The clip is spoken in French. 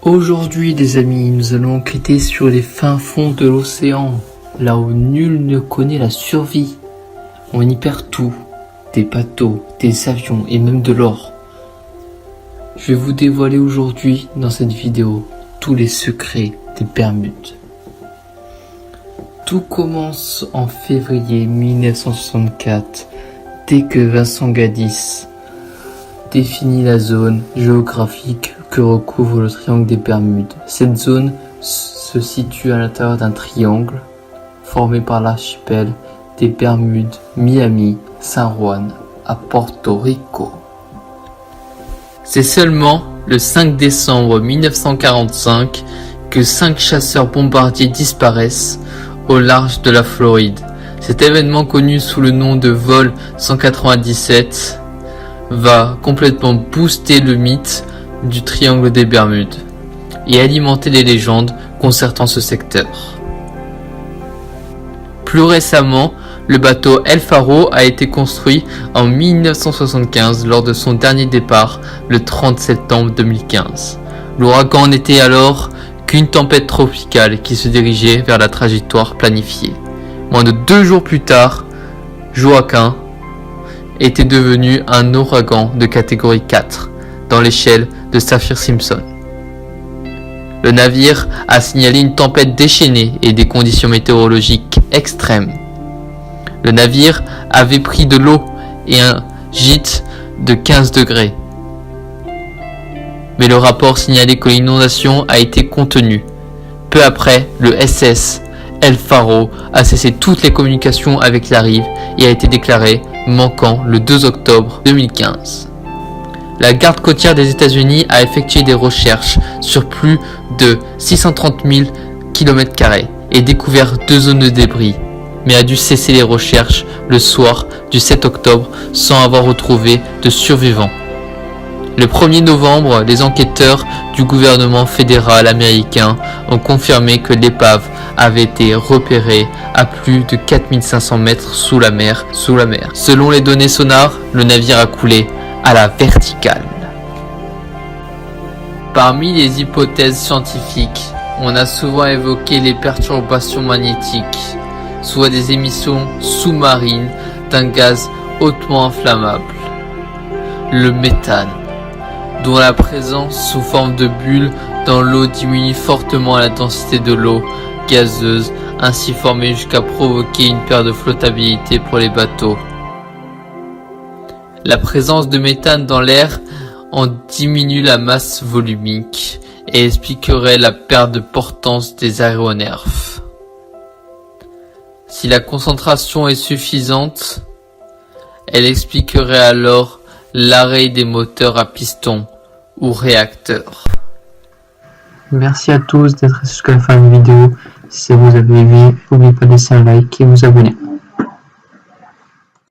Aujourd'hui les amis, nous allons enquêter sur les fins fonds de l'océan, là où nul ne connaît la survie. On y perd tout, des bateaux, des avions et même de l'or. Je vais vous dévoiler aujourd'hui dans cette vidéo tous les secrets des Bermudes. Tout commence en février 1964, dès que Vincent Gaddis définit la zone géographique que recouvre le triangle des Bermudes. Cette zone se situe à l'intérieur d'un triangle formé par l'archipel des Bermudes, Miami, San Juan à Porto Rico. C'est seulement le 5 décembre 1945 que 5 chasseurs bombardiers disparaissent au large de la Floride. Cet événement, connu sous le nom de vol 197, va complètement booster le mythe du triangle des Bermudes et alimenter les légendes concernant ce secteur. Plus récemment, le bateau El Faro a été construit en 1975 lors de son dernier départ le 30 septembre 2015. L'ouragan n'était alors qu'une tempête tropicale qui se dirigeait vers la trajectoire planifiée. Moins de 2 jours plus tard, Joaquin était devenu un ouragan de catégorie 4 dans l'échelle de Saffir-Simpson. Le navire a signalé une tempête déchaînée et des conditions météorologiques extrêmes. Le navire avait pris de l'eau et un gîte de 15 degrés. Mais le rapport signalait que l'inondation a été contenue. Peu après, le SS El Faro a cessé toutes les communications avec la rive et a été déclaré manquant le 2 octobre 2015. La garde côtière des États-Unis a effectué des recherches sur plus de 630 000 km² et découvert 2 zones de débris, mais a dû cesser les recherches le soir du 7 octobre sans avoir retrouvé de survivants. Le 1er novembre, les enquêteurs du gouvernement fédéral américain ont confirmé que l'épave avait été repérée à plus de 4500 mètres sous la mer. Selon les données sonar, le navire a coulé à la verticale. Parmi les hypothèses scientifiques, on a souvent évoqué les perturbations magnétiques, soit des émissions sous-marines d'un gaz hautement inflammable, le méthane, dont la présence sous forme de bulles dans l'eau diminue fortement la densité de l'eau gazeuse, ainsi formée jusqu'à provoquer une perte de flottabilité pour les bateaux. La présence de méthane dans l'air en diminue la masse volumique et expliquerait la perte de portance des aéronefs. Si la concentration est suffisante, elle expliquerait alors l'arrêt des moteurs à piston ou réacteurs. Merci à tous d'être restés jusqu'à la fin de la vidéo. Si ça vous a aimé, n'oubliez pas de laisser un like et vous abonner.